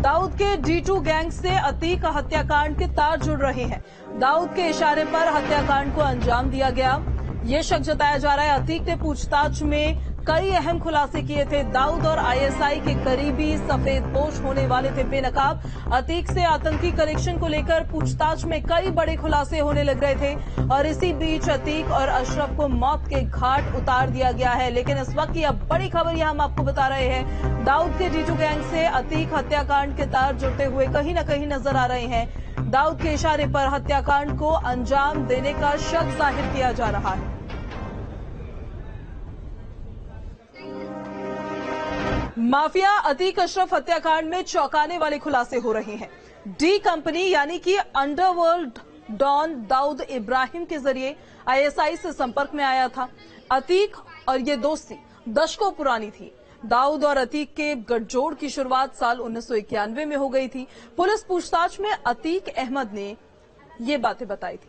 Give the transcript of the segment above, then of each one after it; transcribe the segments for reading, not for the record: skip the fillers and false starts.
दाऊद के D2 gang से अतीक हत्याकांड के तार जुड़ रहे हैं। दाऊद के इशारे पर हत्याकांड को अंजाम दिया गया, ये शक जताया जा रहा है। अतीक ने पूछताछ में कई अहम खुलासे किए थे। दाऊद और ISI के करीबी सफेदपोश होने वाले थे बेनकाब। अतीक से आतंकी कनेक्शन को लेकर पूछताछ में कई बड़े खुलासे होने लग रहे थे और इसी बीच अतीक और अशरफ को मौत के घाट उतार दिया गया है। लेकिन इस वक्त की अब बड़ी खबर यह हम आपको बता रहे हैं, दाऊद के D2 गैंग से अतीक हत्याकांड के तार जुड़ते हुए कहीं न कहीं नजर आ रहे हैं। दाऊद के इशारे पर हत्याकांड को अंजाम देने का शक जाहिर किया जा रहा है। माफिया अतीक अशरफ हत्याकांड में चौंकाने वाले खुलासे हो रहे हैं। डी कंपनी यानी कि अंडरवर्ल्ड डॉन दाऊद इब्राहिम के जरिए ISI से संपर्क में आया था। अतीक और ये दोस्ती दशकों पुरानी थी। दाऊद और अतीक के गठजोड़ की शुरुआत साल 1991 में हो गई थी। पुलिस पूछताछ में अतीक अहमद ने ये बातें बताई थी।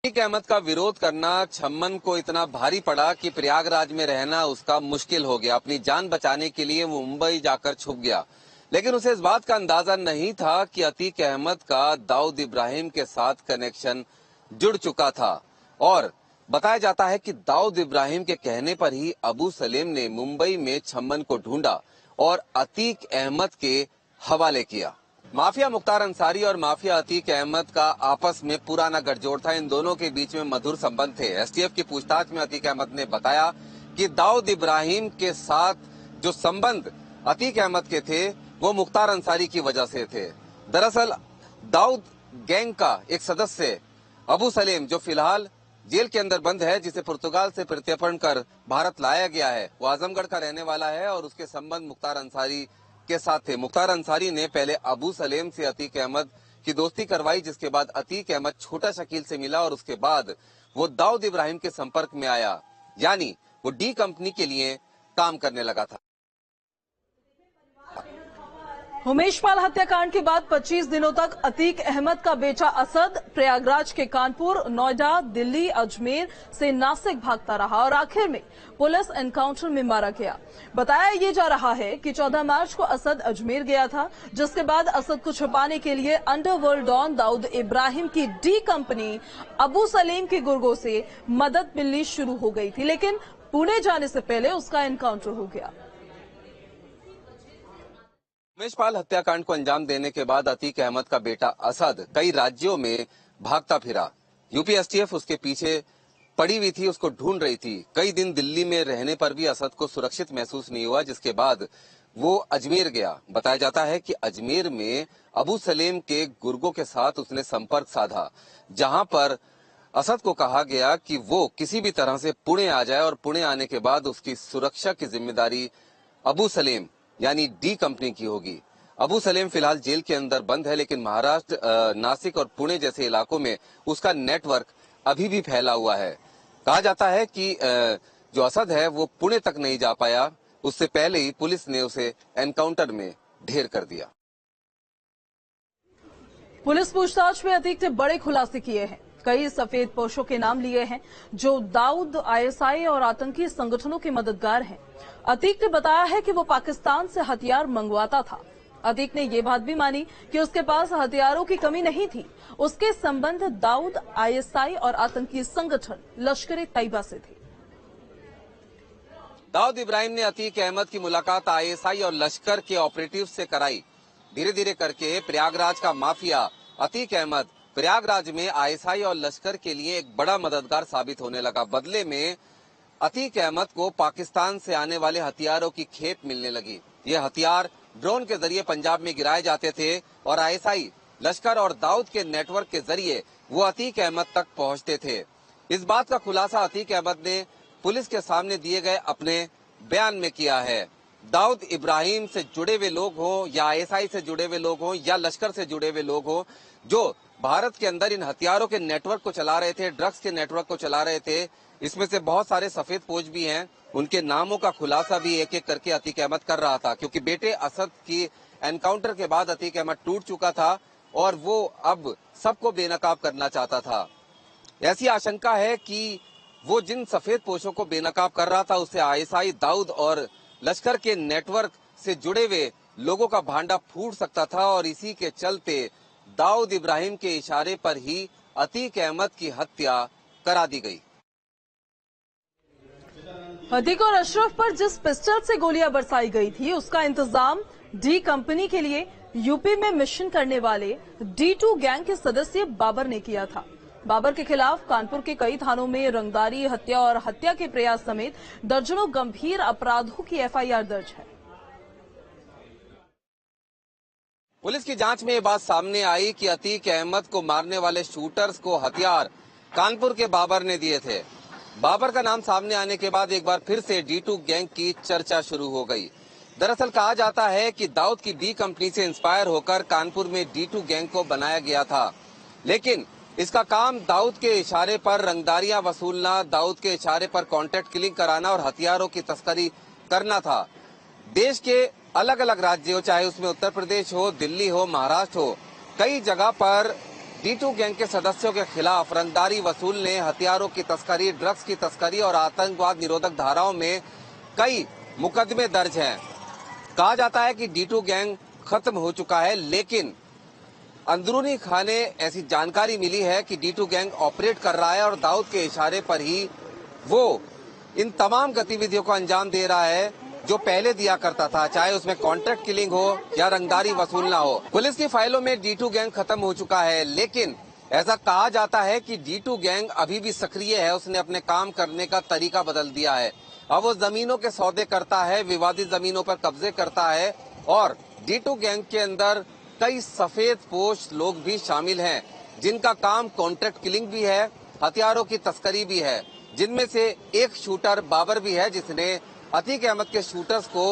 अतीक अहमद का विरोध करना छम्मन को इतना भारी पड़ा कि प्रयागराज में रहना उसका मुश्किल हो गया। अपनी जान बचाने के लिए वो मुंबई जाकर छुप गया, लेकिन उसे इस बात का अंदाजा नहीं था कि अतीक अहमद का दाऊद इब्राहिम के साथ कनेक्शन जुड़ चुका था। और बताया जाता है कि दाऊद इब्राहिम के कहने पर ही अबू सलेम ने मुंबई में छम्मन को ढूंढा और अतीक अहमद के हवाले किया। माफिया मुख्तार अंसारी और माफिया अतीक अहमद का आपस में पुराना गठजोड़ था। इन दोनों के बीच में मधुर संबंध थे। STF की पूछताछ में अतीक अहमद ने बताया कि दाऊद इब्राहिम के साथ जो संबंध अतीक अहमद के थे वो मुख्तार अंसारी की वजह से थे। दरअसल दाऊद गैंग का एक सदस्य अबू सलेम, जो फिलहाल जेल के अंदर बंद है, जिसे पुर्तगाल से प्रत्यर्पण कर भारत लाया गया है, वो आजमगढ़ का रहने वाला है और उसके संबंध मुख्तार अंसारी के साथ थे। मुख्तार अंसारी ने पहले अबू सलेम से अतीक अहमद की दोस्ती करवाई, जिसके बाद अतीक अहमद छोटा शकील से मिला और उसके बाद वो दाऊद इब्राहिम के संपर्क में आया, यानी वो डी कंपनी के लिए काम करने लगा था। उमेशपाल हत्याकांड के बाद 25 दिनों तक अतीक अहमद का बेटा असद प्रयागराज के कानपुर, नोएडा, दिल्ली, अजमेर से नासिक भागता रहा और आखिर में पुलिस एनकाउंटर में मारा गया। बताया ये जा रहा है कि 14 मार्च को असद अजमेर गया था, जिसके बाद असद को छुपाने के लिए अंडरवर्ल्ड डॉन दाऊद इब्राहिम की डी कंपनी अबू सलेम के गुर्गों से मदद मिलनी शुरू हो गई थी, लेकिन पुणे जाने से पहले उसका एनकाउंटर हो गया। उमेशपाल हत्याकांड को अंजाम देने के बाद अतीक अहमद का बेटा असद कई राज्यों में भागता फिरा। यूपी STF उसके पीछे पड़ी हुई थी, उसको ढूंढ रही थी। कई दिन दिल्ली में रहने पर भी असद को सुरक्षित महसूस नहीं हुआ, जिसके बाद वो अजमेर गया। बताया जाता है कि अजमेर में अबू सलेम के गुर्गों के साथ उसने संपर्क साधा, जहां पर असद को कहा गया कि वो किसी भी तरह से पुणे आ जाए और पुणे आने के बाद उसकी सुरक्षा की जिम्मेदारी अबू सलेम यानी डी कंपनी की होगी। अबू सलेम फिलहाल जेल के अंदर बंद है, लेकिन महाराष्ट्र, नासिक और पुणे जैसे इलाकों में उसका नेटवर्क अभी भी फैला हुआ है। कहा जाता है कि जो असद है वो पुणे तक नहीं जा पाया, उससे पहले ही पुलिस ने उसे एनकाउंटर में ढेर कर दिया। पुलिस पूछताछ में अतीक ने बड़े खुलासे किए हैं। कई सफेद पोशों के नाम लिए हैं जो दाऊद, ISI और आतंकी संगठनों के मददगार हैं। अतीक ने बताया है कि वो पाकिस्तान से हथियार मंगवाता था। अतीक ने ये बात भी मानी कि उसके पास हथियारों की कमी नहीं थी। उसके संबंध दाऊद, ISI और आतंकी संगठन लश्कर-ए-तैयबा से थे। दाऊद इब्राहिम ने अतीक अहमद की मुलाकात ISI और लश्कर के ऑपरेटिव से कराई। धीरे धीरे करके प्रयागराज का माफिया अतीक अहमद प्रयागराज में ISI और लश्कर के लिए एक बड़ा मददगार साबित होने लगा। बदले में अतीक अहमद को पाकिस्तान से आने वाले हथियारों की खेप मिलने लगी। ये हथियार ड्रोन के जरिए पंजाब में गिराए जाते थे और ISI, लश्कर और दाऊद के नेटवर्क के जरिए वो अतीक अहमद तक पहुंचते थे। इस बात का खुलासा अतीक अहमद ने पुलिस के सामने दिए गए अपने बयान में किया है। दाऊद इब्राहिम से जुड़े हुए लोग हों या ISI से जुड़े हुए लोग हों या लश्कर से जुड़े हुए लोग हों, जो भारत के अंदर इन हथियारों के नेटवर्क को चला रहे थे, ड्रग्स के नेटवर्क को चला रहे थे, इसमें से बहुत सारे सफेद पोश भी हैं। उनके नामों का खुलासा भी एक एक करके अतीक अहमद कर रहा था, क्योंकि बेटे असद की एनकाउंटर के बाद अतीक अहमद टूट चुका था और वो अब सबको बेनकाब करना चाहता था। ऐसी आशंका है कि वो जिन सफेद पोशों को बेनकाब कर रहा था उससे ISI, दाऊद और लश्कर के नेटवर्क से जुड़े हुए लोगों का भांडा फूट सकता था और इसी के चलते दाऊद इब्राहिम के इशारे पर ही अतीक अहमद की हत्या करा दी गई। अतीक और अशरफ पर जिस पिस्टल से गोलियां बरसाई गई थी उसका इंतजाम डी कंपनी के लिए यूपी में मिशन करने वाले D2 गैंग के सदस्य बाबर ने किया था। बाबर के खिलाफ कानपुर के कई थानों में रंगदारी, हत्या और हत्या के प्रयास समेत दर्जनों गंभीर अपराधों की FIR दर्ज है। पुलिस की जांच में ये बात सामने आई कि अतीक अहमद को मारने वाले शूटर्स को हथियार कानपुर के बाबर ने दिए थे। बाबर का नाम सामने आने के बाद एक बार फिर से D2 गैंग की चर्चा शुरू हो गई। दरअसल कहा जाता है कि दाऊद की डी कंपनी से इंस्पायर होकर कानपुर में D2 गैंग को बनाया गया था, लेकिन इसका काम दाऊद के इशारे पर रंगदारियां वसूलना, दाऊद के इशारे पर कॉन्ट्रैक्ट किलिंग कराना और हथियारों की तस्करी करना था। देश के अलग अलग राज्यों, चाहे उसमें उत्तर प्रदेश हो, दिल्ली हो, महाराष्ट्र हो, कई जगह पर D2 गैंग के सदस्यों के खिलाफ रंगदारी वसूलने, हथियारों की तस्करी, ड्रग्स की तस्करी और आतंकवाद निरोधक धाराओं में कई मुकदमे दर्ज हैं। कहा जाता है कि D2 गैंग खत्म हो चुका है, लेकिन अंदरूनी खाने ऐसी जानकारी मिली है कि D2 गैंग ऑपरेट कर रहा है और दाऊद के इशारे पर ही वो इन तमाम गतिविधियों को अंजाम दे रहा है जो पहले दिया करता था, चाहे उसमें कॉन्ट्रैक्ट किलिंग हो या रंगदारी वसूलना हो। पुलिस की फाइलों में D2 गैंग खत्म हो चुका है, लेकिन ऐसा कहा जाता है कि D2 गैंग अभी भी सक्रिय है। उसने अपने काम करने का तरीका बदल दिया है। अब वो जमीनों के सौदे करता है, विवादित जमीनों पर कब्जे करता है और D2 गैंग के अंदर कई सफेद पोश लोग भी शामिल हैं, जिनका काम कॉन्ट्रैक्ट किलिंग भी है, हथियारों की तस्करी भी है, जिनमें से एक शूटर बाबर भी है जिसने अतीक अहमद के शूटर्स को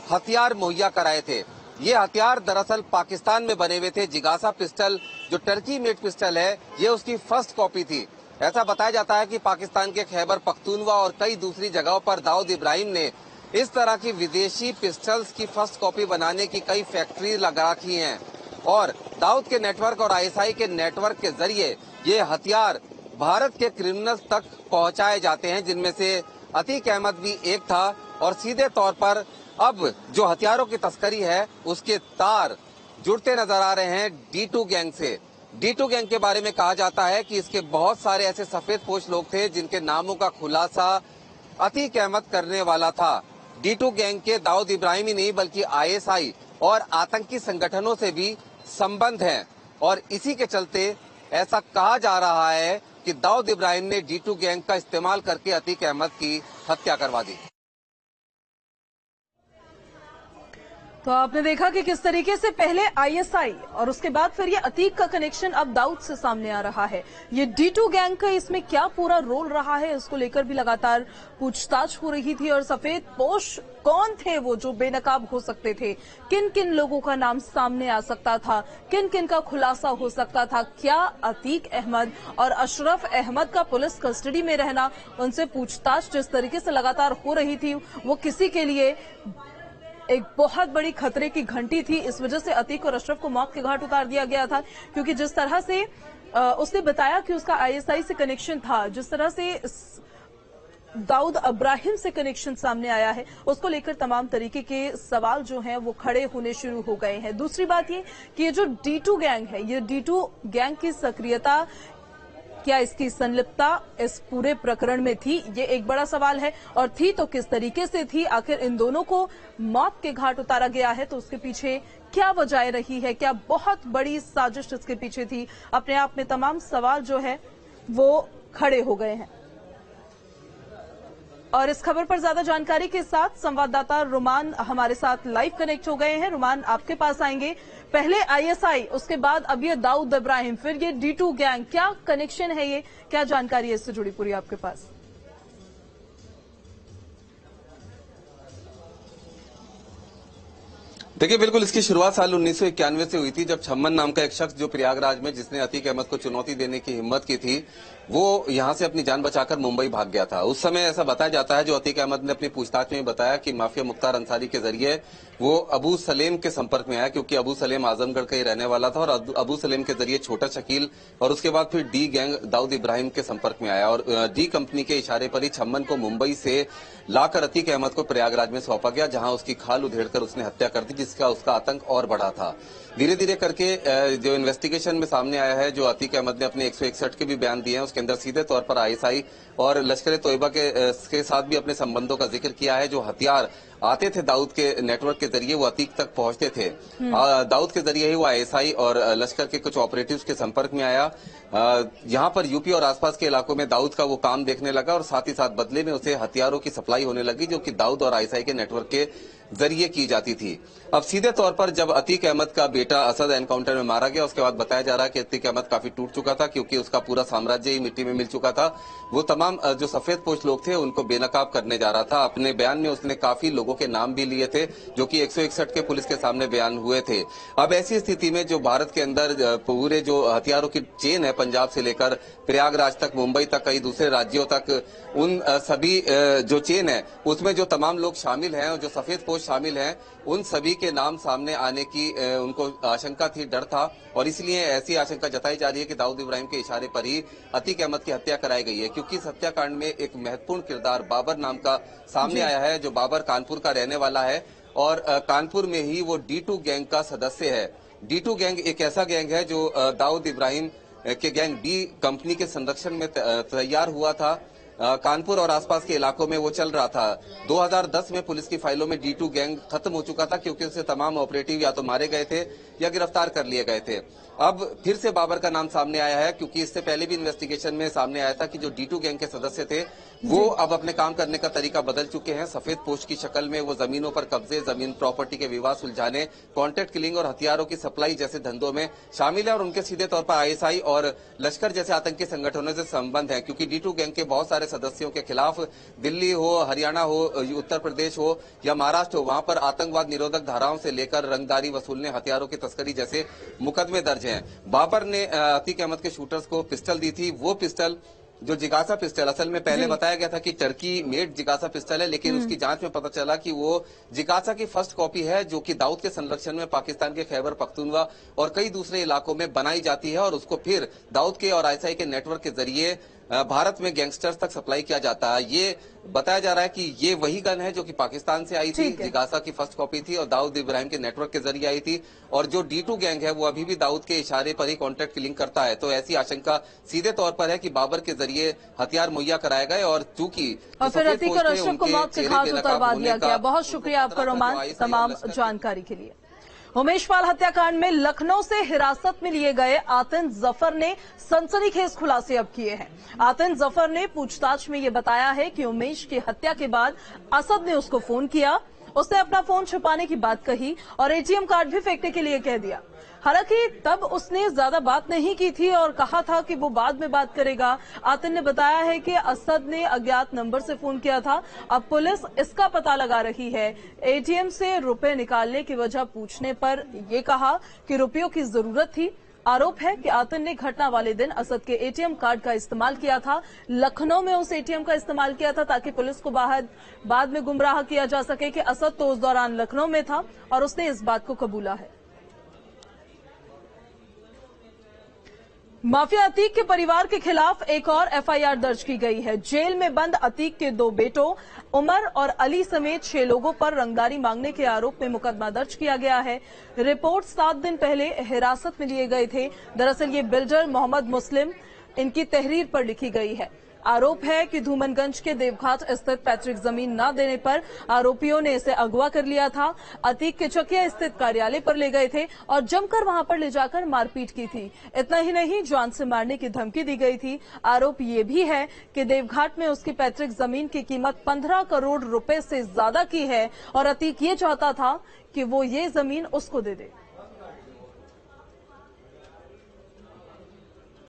हथियार मुहैया कराए थे। ये हथियार दरअसल पाकिस्तान में बने हुए थे। जिगासा पिस्टल जो टर्की मेड पिस्टल है, ये उसकी फर्स्ट कॉपी थी। ऐसा बताया जाता है कि पाकिस्तान के खैबर पख्तूनवा और कई दूसरी जगहों पर दाऊद इब्राहिम ने इस तरह की विदेशी पिस्टल्स की फर्स्ट कॉपी बनाने की कई फैक्ट्री लगा रखी हैं और दाऊद के नेटवर्क और ISI के नेटवर्क के जरिए ये हथियार भारत के क्रिमिनल्स तक पहुंचाए जाते हैं, जिनमें से अतीक अहमद भी एक था। और सीधे तौर पर अब जो हथियारों की तस्करी है उसके तार जुड़ते नजर आ रहे हैं D2 गैंग से। D2 गैंग के बारे में कहा जाता है कि इसके बहुत सारे ऐसे सफेद पोश लोग थे जिनके नामों का खुलासा अतीक अहमद करने वाला था। D2 गैंग के दाऊद इब्राहिम ही नहीं बल्कि ISI और आतंकी संगठनों से भी संबंध हैं और इसी के चलते ऐसा कहा जा रहा है कि दाऊद इब्राहिम ने D2 गैंग का इस्तेमाल करके अतीक अहमद की हत्या करवा दी। तो आपने देखा कि किस तरीके से पहले ISI और उसके बाद फिर ये अतीक का कनेक्शन अब दाऊद से सामने आ रहा है। ये D2 गैंग का इसमें क्या पूरा रोल रहा है, इसको लेकर भी लगातार पूछताछ हो रही थी। और सफेद पोश कौन थे वो जो बेनकाब हो सकते थे, किन किन लोगों का नाम सामने आ सकता था, किन किन का खुलासा हो सकता था, क्या अतीक अहमद और अशरफ अहमद का पुलिस कस्टडी में रहना, उनसे पूछताछ जिस तरीके से लगातार हो रही थी वो किसी के लिए एक बहुत बड़ी खतरे की घंटी थी। इस वजह से अतीक और अशरफ को मौत के घाट उतार दिया गया था, क्योंकि जिस तरह से उसने बताया कि उसका ISI से कनेक्शन था, जिस तरह से दाऊद इब्राहिम से कनेक्शन सामने आया है, उसको लेकर तमाम तरीके के सवाल जो हैं वो खड़े होने शुरू हो गए हैं। दूसरी बात ये कि ये जो D2 गैंग है, ये D2 गैंग की सक्रियता, क्या इसकी संलिप्तता इस पूरे प्रकरण में थी, ये एक बड़ा सवाल है। और थी तो किस तरीके से थी, आखिर इन दोनों को मौत के घाट उतारा गया है तो उसके पीछे क्या वजह रही है, क्या बहुत बड़ी साजिश इसके पीछे थी। अपने आप में तमाम सवाल जो है वो खड़े हो गए हैं। और इस खबर पर ज्यादा जानकारी के साथ संवाददाता रुमान हमारे साथ लाइव कनेक्ट हो गए हैं। रुमान, आपके पास आएंगे। पहले ISI, उसके बाद अब ये दाऊद इब्राहिम, फिर ये D2 गैंग, क्या कनेक्शन है, ये क्या जानकारी है इससे जुड़ी पूरी आपके पास? देखिए, बिल्कुल इसकी शुरुआत साल 1991 से हुई थी, जब छम्मन नाम का एक शख्स जो प्रयागराज में जिसने अतीक अहमद को चुनौती देने की हिम्मत की थी, वो यहां से अपनी जान बचाकर मुंबई भाग गया था। उस समय ऐसा बताया जाता है, जो अतीक अहमद ने अपनी पूछताछ में बताया कि माफिया मुख्तार अंसारी के जरिए वो अबू सलेम के संपर्क में आया, क्योंकि अबू सलेम आजमगढ़ का ही रहने वाला था, और अबू सलेम के जरिए छोटा शकील और उसके बाद फिर डी गैंग दाऊद इब्राहिम के संपर्क में आया, और डी कंपनी के इशारे पर ही छम्मन को मुंबई से लाकर अतीक अहमद को प्रयागराज में सौंपा गया, जहां उसकी खाल उधेड़कर उसने हत्या कर दी, जिसका उसका आतंक और बढ़ा था। धीरे धीरे करके जो इन्वेस्टिगेशन में सामने आया है, जो अतीक अहमद ने अपने 161 के भी बयान दिए हैं, उसके अंदर सीधे तौर पर आईएसआई और लश्कर तोयबा के साथ भी अपने संबंधों का जिक्र किया है। जो हथियार आते थे दाऊद के नेटवर्क के जरिए, वो अतीक तक पहुंचते थे। दाऊद के जरिए ही वो आईएसआई और लश्कर के कुछ ऑपरेटिव्स के संपर्क में आया। यहां पर यूपी और आसपास के इलाकों में दाऊद का वो काम देखने लगा, और साथ ही साथ बदले में उसे हथियारों की सप्लाई होने लगी, जो कि दाऊद और आईएसआई के नेटवर्क के जरिए की जाती थी। अब सीधे तौर पर जब अतीक अहमद का बेटा असद एनकाउंटर में मारा गया, उसके बाद बताया जा रहा है कि अतीक अहमद काफी टूट चुका था, क्योंकि उसका पूरा साम्राज्य ही मिट्टी में मिल चुका था। वो तमाम जो सफेद पोश लोग थे उनको बेनकाब करने जा रहा था। अपने बयान में उसने काफी लोगों के नाम भी लिए थे, जो कि 161 के पुलिस के सामने बयान हुए थे। अब ऐसी स्थिति में जो भारत के अंदर पूरे जो हथियारों की चेन है, पंजाब से लेकर प्रयागराज तक, मुंबई तक, कई दूसरे राज्यों तक, उन सभी जो चेन है उसमें जो तमाम लोग शामिल हैं और जो सफेद पोश शामिल हैं, उन सभी के नाम सामने आने की उनको आशंका थी, डर था, और इसलिए ऐसी आशंका जताई जा रही है कि दाऊद इब्राहिम के इशारे पर ही अतीक अहमद की हत्या कराई गई है, क्योंकि इस हत्याकांड में एक महत्वपूर्ण किरदार बाबर नाम का सामने आया है, जो बाबर कानपुर का रहने वाला है, और कानपुर में ही वो D2 गैंग का सदस्य है। D2 गैंग एक ऐसा गैंग है जो दाऊद इब्राहिम के गैंग डी कंपनी के संरक्षण में तैयार हुआ था। कानपुर और आसपास के इलाकों में वो चल रहा था। 2010 में पुलिस की फाइलों में D2 गैंग खत्म हो चुका था, क्योंकि उससे तमाम ऑपरेटिव या तो मारे गए थे या गिरफ्तार कर लिए गए थे। अब फिर से बाबर का नाम सामने आया है, क्योंकि इससे पहले भी इन्वेस्टिगेशन में सामने आया था कि जो D2 गैंग के सदस्य थे वो अब अपने काम करने का तरीका बदल चुके हैं। सफेद पोश की शक्ल में वो जमीनों पर कब्जे, जमीन प्रॉपर्टी के विवाद सुलझाने, कॉन्ट्रैक्ट किलिंग और हथियारों की सप्लाई जैसे धंधों में शामिल है, और उनके सीधे तौर पर आईएसआई और लश्कर जैसे आतंकी संगठनों से संबंध है, क्योंकि D2 गैंग के बहुत सारे सदस्यों के खिलाफ दिल्ली हो, हरियाणा हो, उत्तर प्रदेश हो या महाराष्ट्र हो, वहां पर आतंकवाद निरोधक धाराओं से लेकर रंगदारी वसूलने, हथियारों की तस्करी जैसे मुकदमे दर्ज हैं। बाबर ने अतीक अहमद के शूटर्स को पिस्टल दी थी। वो पिस्टल जो जिगासा पिस्टल, असल में पहले बताया गया था कि टर्की मेड जिगासा पिस्टल है, लेकिन उसकी जांच में पता चला कि वो जिगासा की फर्स्ट कॉपी है, जो कि दाऊद के संरक्षण में पाकिस्तान के खैबर पख्तूनवा और कई दूसरे इलाकों में बनाई जाती है, और उसको फिर दाऊद के और आईएसआई के नेटवर्क के जरिए भारत में गैंगस्टर्स तक सप्लाई किया जाता है। ये बताया जा रहा है कि ये वही गन है जो कि पाकिस्तान से आई थी, जिगासा की फर्स्ट कॉपी थी और दाऊद इब्राहिम के नेटवर्क के जरिए आई थी, और जो D2 गैंग है वो अभी भी दाऊद के इशारे पर ही कॉन्ट्रैक्ट किलिंग करता है। तो ऐसी आशंका सीधे तौर पर है कि बाबर के जरिए हथियार मुहैया कराए गए, और चूंकि और फिर अतीक और अशरफ को मौत के घाट उतरवा दिया गया। बहुत शुक्रिया आपका रोमान, तमाम जानकारी के लिए। उमेश पाल हत्याकांड में लखनऊ से हिरासत में लिए गए आतिन जफर ने सनसनीखेज खुलासे अब किए हैं। आतिन जफर ने पूछताछ में ये बताया है कि उमेश की हत्या के बाद असद ने उसको फोन किया, उसने अपना फोन छुपाने की बात कही और एटीएम कार्ड भी फेंकने के लिए कह दिया। हालांकि तब उसने ज्यादा बात नहीं की थी और कहा था कि वो बाद में बात करेगा। आतिन ने बताया है कि असद ने अज्ञात नंबर से फोन किया था। अब पुलिस इसका पता लगा रही है। एटीएम से रुपए निकालने की वजह पूछने पर यह कहा कि रुपयों की जरूरत थी। आरोप है कि आतिन ने घटना वाले दिन असद के एटीएम कार्ड का इस्तेमाल किया था। लखनऊ में उस एटीएम का इस्तेमाल किया था ताकि पुलिस को बाद में गुमराह किया जा सके कि असद तो उस दौरान लखनऊ में था और उसने इस बात को कबूला है। माफिया अतीक के परिवार के खिलाफ एक और एफआईआर दर्ज की गई है। जेल में बंद अतीक के 2 बेटों उमर और अली समेत 6 लोगों पर रंगदारी मांगने के आरोप में मुकदमा दर्ज किया गया है। रिपोर्ट 7 दिन पहले हिरासत में लिए गए थे। दरअसल ये बिल्डर मोहम्मद मुस्लिम, इनकी तहरीर पर लिखी गई है। आरोप है कि धूमनगंज के देवघाट स्थित पैतृक जमीन न देने पर आरोपियों ने इसे अगवा कर लिया था। अतीक के चकिया स्थित कार्यालय पर ले गए थे और जमकर वहां पर ले जाकर मारपीट की थी। इतना ही नहीं, जान से मारने की धमकी दी गई थी। आरोप ये भी है कि देवघाट में उसकी पैतृक जमीन की कीमत 15 करोड़ रुपए से ज्यादा की है और अतीक ये चाहता था कि वो ये जमीन उसको दे दे।